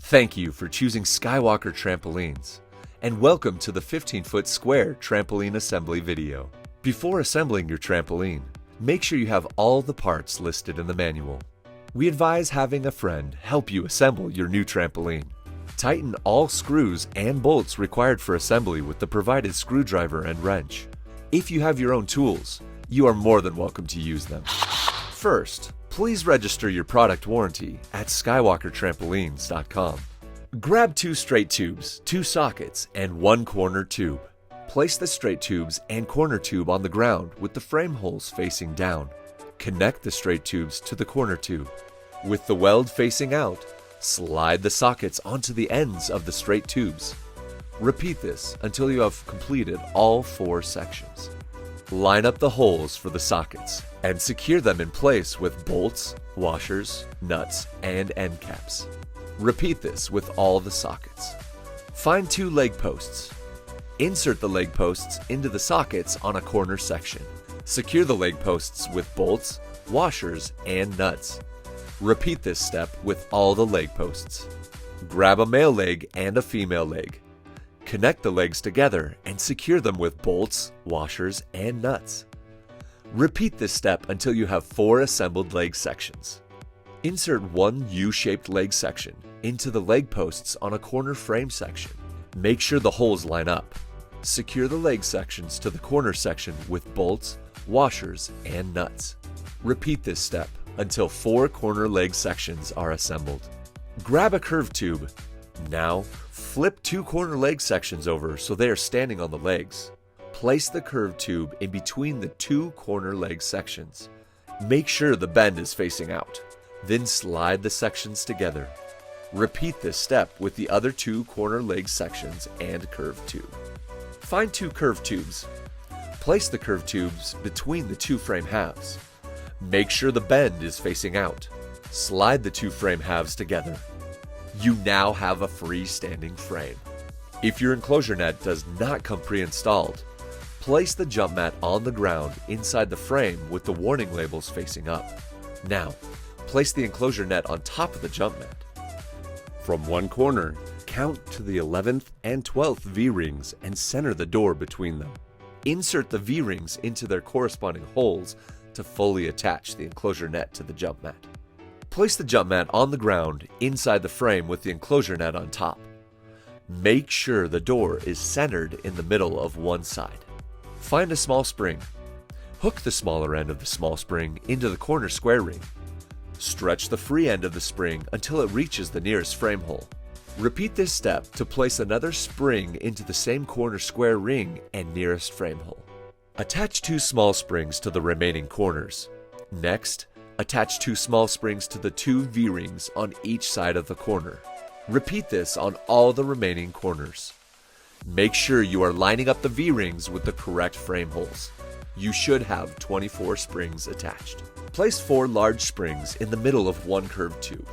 Thank you for choosing Skywalker Trampolines, and welcome to the 15-foot square trampoline assembly video. Before assembling your trampoline, make sure you have all the parts listed in the manual. We advise having a friend help you assemble your new trampoline. Tighten all screws and bolts required for assembly with the provided screwdriver and wrench. If you have your own tools, you are more than welcome to use them. First, please register your product warranty at skywalkertrampolines.com. Grab 2 straight tubes, 2 sockets, and 1 corner tube. Place the straight tubes and corner tube on the ground with the frame holes facing down. Connect the straight tubes to the corner tube. With the weld facing out, slide the sockets onto the ends of the straight tubes. Repeat this until you have completed all 4 sections. Line up the holes for the sockets and secure them in place with bolts, washers, nuts, and end caps. Repeat this with all the sockets. Find 2 leg posts. Insert the leg posts into the sockets on a corner section. Secure the leg posts with bolts, washers, and nuts. Repeat this step with all the leg posts. Grab a male leg and a female leg. Connect the legs together and secure them with bolts, washers, and nuts. Repeat this step until you have 4 assembled leg sections. Insert 1 U-shaped leg section into the leg posts on a corner frame section. Make sure the holes line up. Secure the leg sections to the corner section with bolts, washers, and nuts. Repeat this step until 4 corner leg sections are assembled. Grab a curved tube. Now, flip 2 corner leg sections over so they are standing on the legs. Place the curved tube in between the 2 corner leg sections. Make sure the bend is facing out. Then slide the sections together. Repeat this step with the other 2 corner leg sections and curved tube. Find 2 curved tubes. Place the curved tubes between the 2 frame halves. Make sure the bend is facing out. Slide the 2 frame halves together. You now have a freestanding frame. If your enclosure net does not come pre-installed, place the jump mat on the ground inside the frame with the warning labels facing up. Now, place the enclosure net on top of the jump mat. From one corner, count to the 11th and 12th V-rings and center the door between them. Insert the V-rings into their corresponding holes to fully attach the enclosure net to the jump mat. Place the jump mat on the ground inside the frame with the enclosure net on top. Make sure the door is centered in the middle of one side. Find a small spring. Hook the smaller end of the small spring into the corner square ring. Stretch the free end of the spring until it reaches the nearest frame hole. Repeat this step to place another spring into the same corner square ring and nearest frame hole. Attach 2 small springs to the remaining corners. Next, attach 2 small springs to the 2 V-rings on each side of the corner. Repeat this on all the remaining corners. Make sure you are lining up the V-rings with the correct frame holes. You should have 24 springs attached. Place 4 large springs in the middle of 1 curved tube.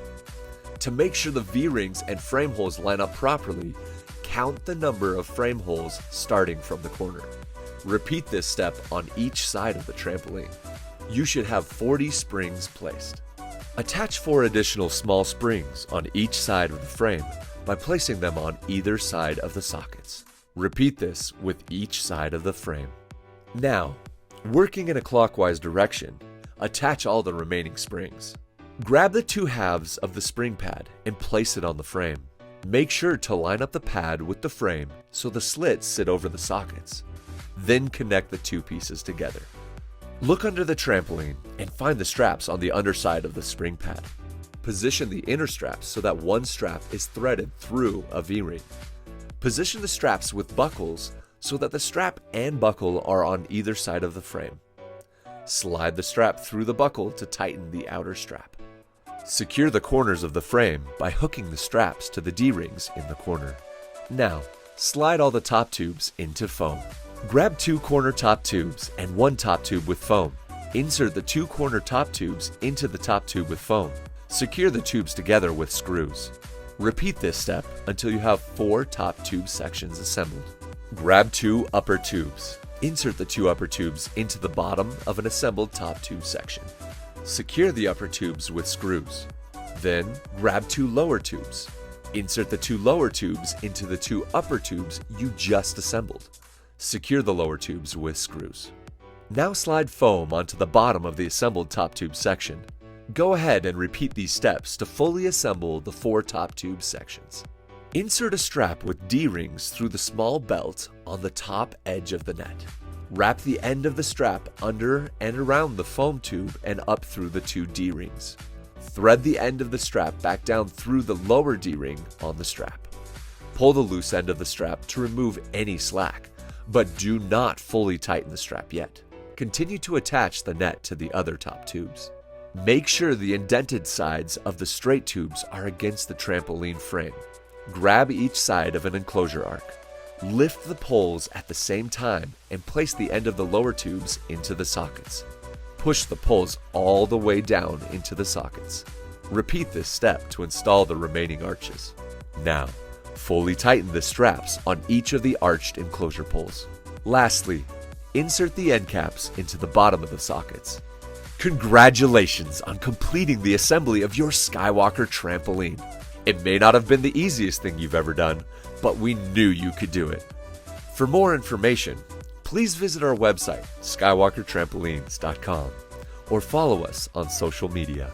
To make sure the V-rings and frame holes line up properly, count the number of frame holes starting from the corner. Repeat this step on each side of the trampoline. You should have 40 springs placed. Attach 4 additional small springs on each side of the frame by placing them on either side of the sockets. Repeat this with each side of the frame. Now, working in a clockwise direction, attach all the remaining springs. Grab the 2 halves of the spring pad and place it on the frame. Make sure to line up the pad with the frame so the slits sit over the sockets. Then connect the 2 pieces together. Look under the trampoline and find the straps on the underside of the spring pad. Position the inner straps so that one strap is threaded through a V-ring. Position the straps with buckles so that the strap and buckle are on either side of the frame. Slide the strap through the buckle to tighten the outer strap. Secure the corners of the frame by hooking the straps to the D-rings in the corner. Now, slide all the top tubes into foam. Grab 2 corner top tubes and 1 top tube with foam. Insert the 2 corner top tubes into the top tube with foam. Secure the tubes together with screws. Repeat this step until you have 4 top tube sections assembled. Grab 2 upper tubes. Insert the 2 upper tubes into the bottom of an assembled top tube section. Secure the upper tubes with screws. Then grab 2 lower tubes. Insert the 2 lower tubes into the 2 upper tubes you just assembled. Secure the lower tubes with screws. Now slide foam onto the bottom of the assembled top tube section. Go ahead and repeat these steps to fully assemble the 4 top tube sections. Insert a strap with D-rings through the small belt on the top edge of the net. Wrap the end of the strap under and around the foam tube and up through the 2 D-rings. Thread the end of the strap back down through the lower D-ring on the strap. Pull the loose end of the strap to remove any slack, but do not fully tighten the strap yet. Continue to attach the net to the other top tubes. Make sure the indented sides of the straight tubes are against the trampoline frame. Grab each side of an enclosure arc. Lift the poles at the same time and place the end of the lower tubes into the sockets. Push the poles all the way down into the sockets. Repeat this step to install the remaining arches. Now, fully tighten the straps on each of the arched enclosure poles. Lastly, insert the end caps into the bottom of the sockets. Congratulations on completing the assembly of your Skywalker trampoline. It may not have been the easiest thing you've ever done, but we knew you could do it. For more information, please visit our website, skywalkertrampolines.com, or follow us on social media.